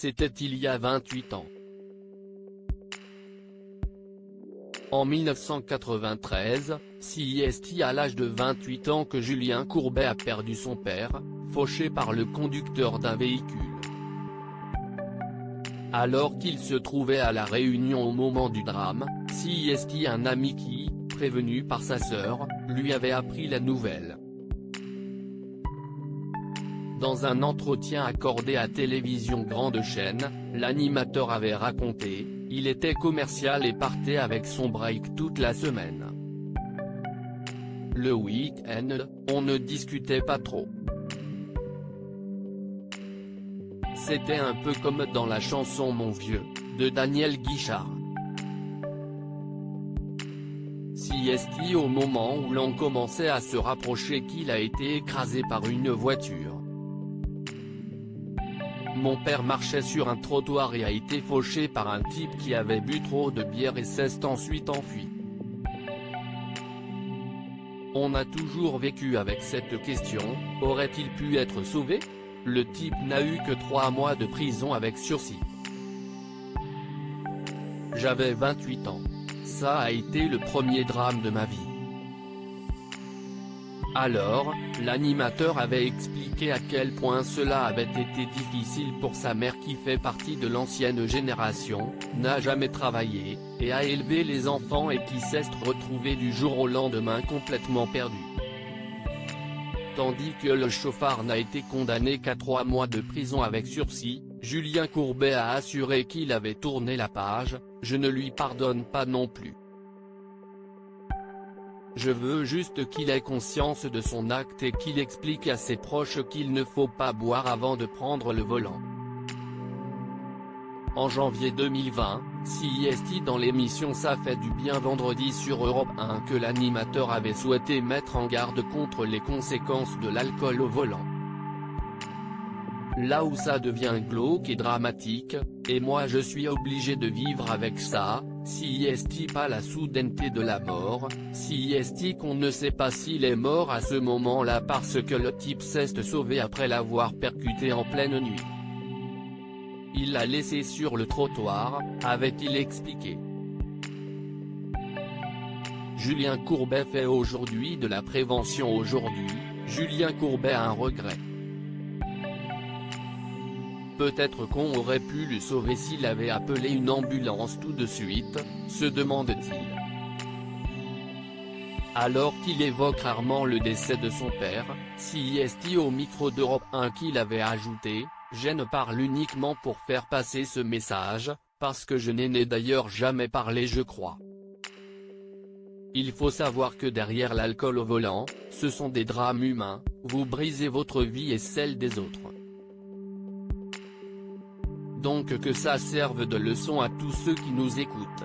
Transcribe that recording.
c'était il y a 28 ans. En 1993, c'est à l'âge de 28 ans que Julien Courbet a perdu son père, fauché par le conducteur d'un véhicule. Alors qu'il se trouvait à La Réunion au moment du drame, un ami qui, prévenu par sa sœur, lui avait appris la nouvelle. Dans un entretien accordé à Télévision Grande Chaîne, l'animateur avait raconté, il était commercial et partait avec son break toute la semaine. Le week-end, on ne discutait pas trop. C'était un peu comme dans la chanson Mon vieux, de Daniel Guichard. C'est au moment où l'on commençait à se rapprocher qu'il a été écrasé par une voiture. Mon père marchait sur un trottoir et a été fauché par un type qui avait bu trop de bière et s'est ensuite enfui. On a toujours vécu avec cette question, aurait-il pu être sauvé? Le type n'a eu que 3 mois de prison avec sursis. J'avais 28 ans. Ça a été le premier drame de ma vie. Alors, l'animateur avait expliqué à quel point cela avait été difficile pour sa mère qui fait partie de l'ancienne génération, n'a jamais travaillé, et a élevé les enfants et qui s'est retrouvée du jour au lendemain complètement perdue. Tandis que le chauffard n'a été condamné qu'à 3 mois de prison avec sursis, Julien Courbet a assuré qu'il avait tourné la page, je ne lui pardonne pas non plus. Je veux juste qu'il ait conscience de son acte et qu'il explique à ses proches qu'il ne faut pas boire avant de prendre le volant. En janvier 2020, dans l'émission Ça fait du bien vendredi sur Europe 1 que l'animateur avait souhaité mettre en garde contre les conséquences de l'alcool au volant. Là où ça devient glauque et dramatique, et moi je suis obligé de vivre avec ça, pas la soudaineté de la mort, qu'on ne sait pas s'il est mort à ce moment-là parce que le type s'est sauvé après l'avoir percuté en pleine nuit. Il l'a laissé sur le trottoir, avait-il expliqué. Julien Courbet fait aujourd'hui de la prévention. Aujourd'hui, Julien Courbet a un regret. Peut-être qu'on aurait pu le sauver s'il avait appelé une ambulance tout de suite, se demande-t-il. Alors qu'il évoque rarement le décès de son père, au micro d'Europe 1 qu'il avait ajouté, je ne parle uniquement pour faire passer ce message, parce que je n'ai d'ailleurs jamais parlé je crois. Il faut savoir que derrière l'alcool au volant, ce sont des drames humains, vous brisez votre vie et celle des autres. Donc que ça serve de leçon à tous ceux qui nous écoutent.